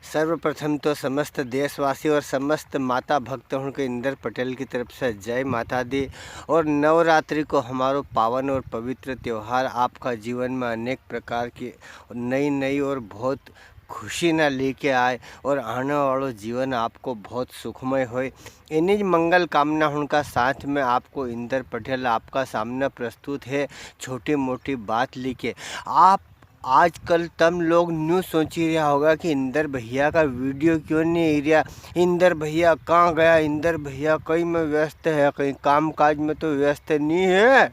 सर्वप्रथम तो समस्त देशवासी और समस्त माता भक्तों के इंदर पटेल की तरफ से जय माता दी। और नवरात्रि को हमारो पावन और पवित्र त्यौहार आपका जीवन में अनेक प्रकार की नई नई और बहुत खुशी ना लेके आए और आने वालों जीवन आपको बहुत सुखमय होए। इन्हीं मंगल कामना उनका साथ में आपको इंदर पटेल आपका सामने प्रस्तुत है छोटी मोटी बात लेके। आप आजकल तम लोग न्यू सोच ही रहा होगा कि इंदर भैया का वीडियो क्यों नहीं आ रहा, इंदर भैया कहाँ गया, इंदर भैया कहीं में व्यस्त है, कहीं काम काज में तो व्यस्त नहीं है।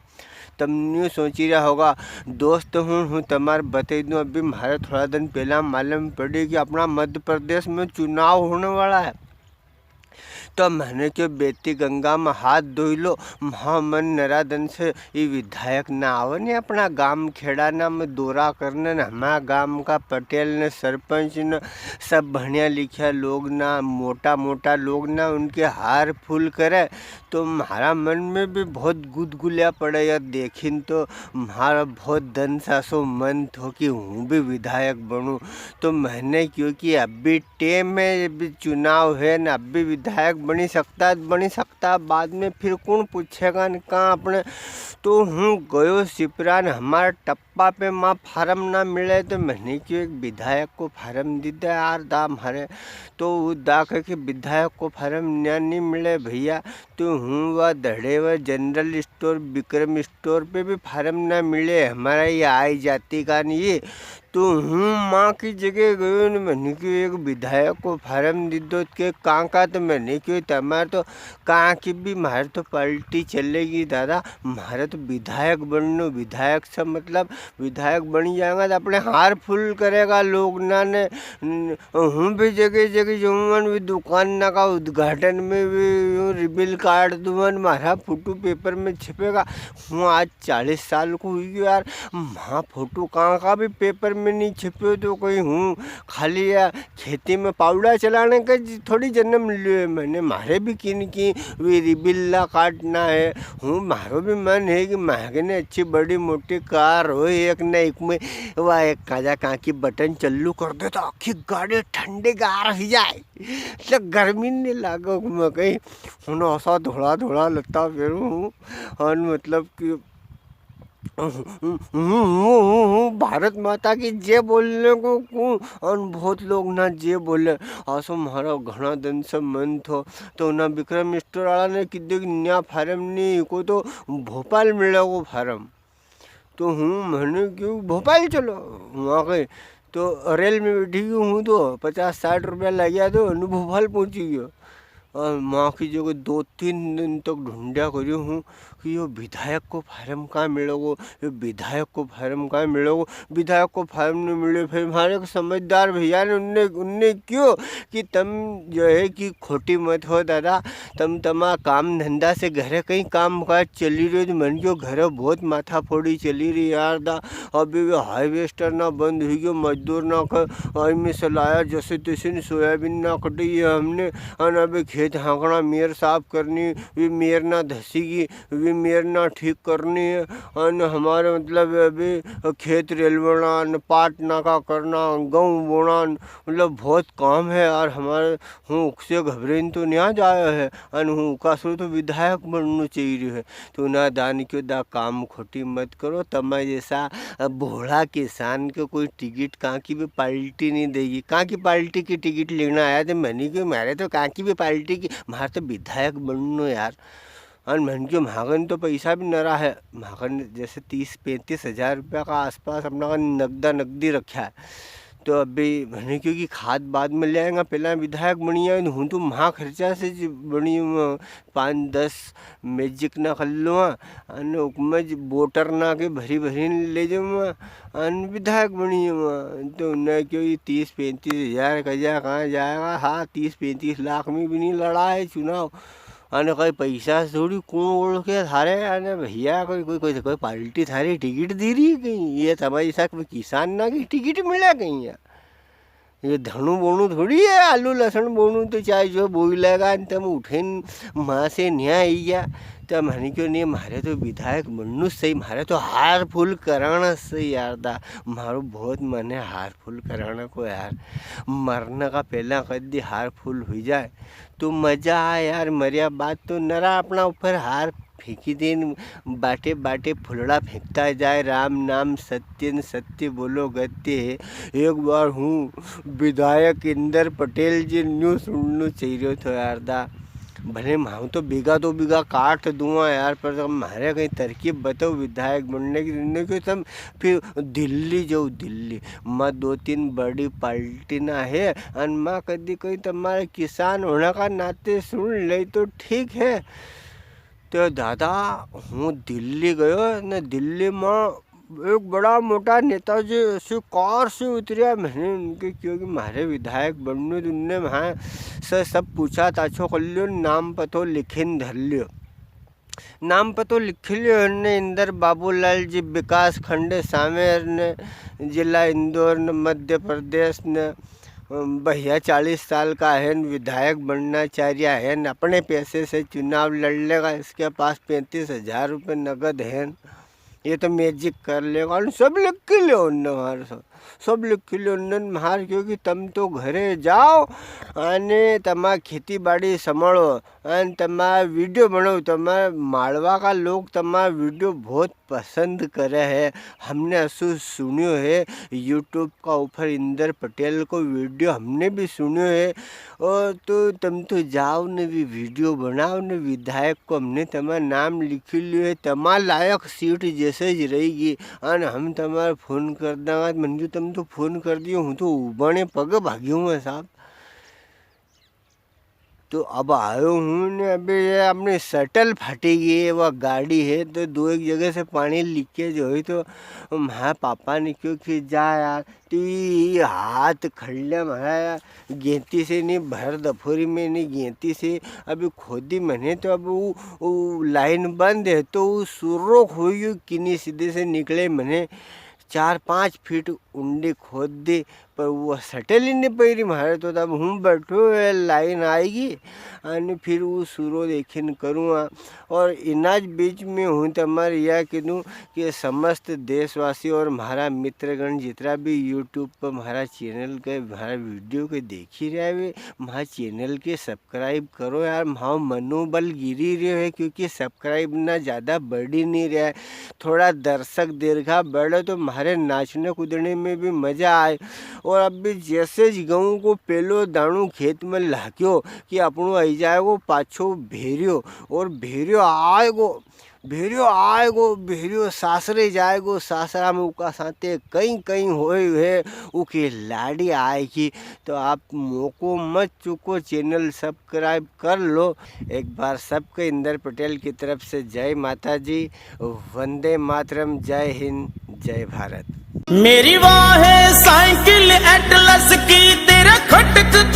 तम न्यू सोच ही रहा होगा। दोस्त हूँ तमार बता दूँ, अभी हमारे थोड़ा दिन पहला मालूम पड़ी कि अपना मध्य प्रदेश में चुनाव होने वाला है। तो मैंने क्यों बेटी गंगा में हाथ धोई लो, महा मन नरादन से ये विधायक ना आवे ने अपना गांव खेड़ा ना में दौरा करने न हमारा गांव का पटेल ने सरपंच ने सब बढ़िया लिखा लोग ना मोटा मोटा लोग ना उनके हार फूल करे। तो हमारा मन में भी बहुत गुदगुलिया पड़े यार, देखिन तो हमारा बहुत दन सासो मन थो कि हूँ भी विधायक बनूँ। तो मैंने क्योंकि अभी टेम में चुनाव है न, अभी विधायक बनी सकता बाद में फिर कौन पूछेगा न कहाँ अपने। तो हूँ गयो सिपरा न हमारा टप्पा पे माँ फार्म ना मिले तो मैंने क्यों एक विधायक को फार्म दी दे यार दाम हरे। तो वो दा के विधायक को फार्म नहीं मिले भैया, तो हूँ वह धड़े व जनरल स्टोर विक्रम स्टोर पे भी फार्म ना मिले हमारा ये आई जाति का नहीं। तो हूँ माँ की जगह गयो न मैंने क्यों एक विधायक को फार्म दी दो के कहाँ का, तो मैंने क्यों तमार तो कहाँ की भी मारे तो पलटी चलेगी दादा, मारे तो विधायक बननो। विधायक से मतलब विधायक बन जाएगा तो अपने हार फुल करेगा लोग ना ने। हूँ भी जगह जगह जाऊँगा भी दुकान ना का उद्घाटन में भी रिबिल काट दूँगा, मारा फोटो पेपर में छपेगा। हूँ आज 40 साल को हुई यार, माँ फोटो कहाँ का भी पेपर में नहीं छपे। तो कोई हूँ खाली या खेती में पाउडा चलाने का थोड़ी जन्म लिए मैंने, मारे भी किन की वे रिबिल्ला काटना है। हूँ मारो भी मन है कि महंगे ने अच्छी बड़ी मोटी कार हो एक न एक में वह एक काजा कहाँ की बटन चालू कर दे तो आखी गाड़ी ठंडी गार ही जाए, तो गर्मी नहीं लागो मैं कहीं हूँ ऐसा थोड़ा थोड़ा लगता फिर हूँ। और मतलब कि भारत माता की जय बोलने को और बहुत लोग ना जय बोले। आसो हमारा घना दिन से मन थो तो ना विक्रम स्टोर वाला ने कि नया फार्म नहीं को तो भोपाल मिला वो फार्म। तो हूँ मैंने क्यों भोपाल चलो वहाँ गए तो रेल में बैठी हूँ तो 50-60 रुपया लग गया तो भोपाल पहुँची गया। और माँ की जगह 2-3 दिन तक ढूंढा करी हूँ कि ये विधायक को फार्म कहाँ मिलोगो, ये विधायक को फार्म कहाँ मिलोगो। विधायक को फार्म नहीं मिले फिर हमारे समझदार भैया ने उनने क्यों कि तुम जो है कि खोटी मत हो दादा, तुम तमा काम धंधा से घरे कहीं काम काज चली रही, तो मन जो घरे बहुत माथा फोड़ी चली रही यार दा। अभी भी हार्वेस्टर ना बंद हुई गयो, मजदूर ना कर में सलाया जैसे तैसे सोयाबीन ना कटी है हमने। और अभी खेत हाँकना मेयर साफ करनी, वे मेयर ना धसीगी, वे मेयर ना ठीक करनी है। और हमारे मतलब अभी खेत रेलवाना न पाट नाका करना गेहूँ बोना मतलब बहुत काम है यार हमारे। हूँ से घबरेन तो नहीं जाया है और हूँ का सो तो विधायक बनना चाहिए है। तो ना दान क्यों दा काम खोटी मत करो, तमा जैसा भोला किसान को कोई टिकट कहाँ की भी पार्टी नहीं देगी। कहाँ की पार्टी की टिकट लेना आया तो मैंने क्यों मारे तो कहाँ की भी पार्टी की मारे तो विधायक बननो यार। और मैंने क्यों महागन तो पैसा भी न रहा है, महागन जैसे 30-35 हज़ार रुपया का आसपास अपना नकदी रखा है। तो अभी मैंने क्योंकि खाद बाद में ले आएगा, पहला विधायक बनिया हूँ तो महा खर्चा से बनी 5-10 मैजिक ना कर लो उपमज बोटर ना के भरी भरी ले जाऊँ अन विधायक बनी तो न क्यों 30-35 हज़ार कहाँ जाएगा। हाँ 30-35 लाख में भी नहीं लड़ा है चुनाव। अने कोई पैसा थोड़ी कौन ओढ़ के थारे अने भैया कोई पार्टी थारी टिकट दे रही है कहीं, ये समझ सक किसान ना की टिकट मिला कहीं यार। ये धणु बोणु थोड़ी है, आलू लसण बोणु तो चाहे जो बोई लगा तम उठेन माँ से न्या आई गया। तो मैंने क्यों नहीं, मारे तो विधायक बनू सही, मारे तो हार फूल कराना सही यार दा। मारो बहुत मन है हार फूल कराना को यार, मरने का पहला कदी हार फूल हो जाए तो मज़ा आए यार। मरिया बात तो नरा अपना ऊपर हार फेंकी दिन बाटे बाटे फुलड़ा फेंकता जाए। राम नाम सत्य सत्य बोलो गत्य है। एक बार हूँ विधायक इंदर पटेल जी न्यू सुनना चाहिए तो यार दा। भले मैं तो बीघा काट दूंगा यार, पर हमारे कहीं तरकीब बताओ विधायक बनने की। जिंदगी तम फिर दिल्ली जाओ, दिल्ली मैं 2-3 बड़ी पार्टी ना है और मैं कभी कोई तुम्हारे किसान होने का नाते सुन ले तो ठीक है। तो दादा हूँ दिल्ली गयो न, दिल्ली में एक बड़ा मोटा नेताजी ऐसे कार से उतरिया। मैंने उनके क्योंकि हमारे विधायक बनने उनने वहाँ से सब पूछा ताछो कर लियो, नाम पतो लिखिन धर लियो। नाम पतो लिख लियो ने इंदर बाबूलाल जी, विकास खंड सामेर ने, जिला इंदौर ने, मध्य प्रदेश ने। भैया 40 साल का है, विधायक बनना चाह रहा है, अपने पैसे से चुनाव लड़ लेगा। इसके पास 35,000 रुपये नगद है, ये तो मैजिक कर लेगा। और सब लिख के लो उन्हें, सब लिख के लो उन्हें मार, क्योंकि तुम तो घरे जाओ अने तमा खेती बाड़ी संभालो और तमा वीडियो बनाओ। तमा मालवा का लोग तमा वीडियो बहुत पसंद करे है। हमने असु सुनियो है यूट्यूब का ऊपर इंदर पटेल को वीडियो हमने भी सुनियो है। और तो तुम तो जाओ ने भी वीडियो बनाओ ने, विधायक को हमने तमा नाम लिख लियो है, तमा लायक सीट जैसे ही रहेगी। और हम तुम्हारे फ़ोन कर देंगे। मंजू तुम तो फ़ोन कर दियो, हूँ तो उबने पग भाग्यो हूँ साहब। तो अब आयो हूँ ने, अभी ये अपनी शटल फटेगी है, वह गाड़ी है तो 2-1 जगह से पानी लीकेज हो तो माँ पापा ने क्यों कि जा यार, तो ये हाथ खड़े मारा गेंती से नहीं, भर दफोरी में नहीं गेंती से अभी खोदी मैंने। तो अब वो लाइन बंद है तो वो सुरोख हुई किन्नी सीधे से निकले। मैंने 4-5 फीट उंडी खोद दी, पर वो सटल ही नहीं पड़ी मारे। तो तब हूँ बैठो लाइन आएगी और फिर वो सुरो देखिन करूँगा। और इनाज बीच में हूँ तो हमारे यह कहूँ कि समस्त देशवासी और हमारा मित्रगण जितना भी यूट्यूब पर हमारा चैनल के हमारा वीडियो के देख ही रहे वे, हमारा चैनल के सब्सक्राइब करो यार। हमारा मनोबल गिरी रहे है, क्योंकि सब्सक्राइब ना ज़्यादा बढ़ ही नहीं रहा है। थोड़ा दर्शक दीर्घा बढ़े तो हमारे नाचने कूदने में भी मज़ा आए। और अब भी जैसे ज गेहूँ को पेलो दाणू खेत में लाक्यो कि अपनों आई जाएगो पाछो भेरियो, और भेरियो आएगो सासरे जाएगो, सासरा में उका साथे कहीं कहीं होए है उके लाड़ी आएगी। तो आप मौको मत चुको, चैनल सब्सक्राइब कर लो। एक बार सबके इंदर पटेल की तरफ से जय माता जी, वंदे मातरम, जय हिंद, जय भारत। मेरी वाह है साइकिल एटलस की, तेरा खटक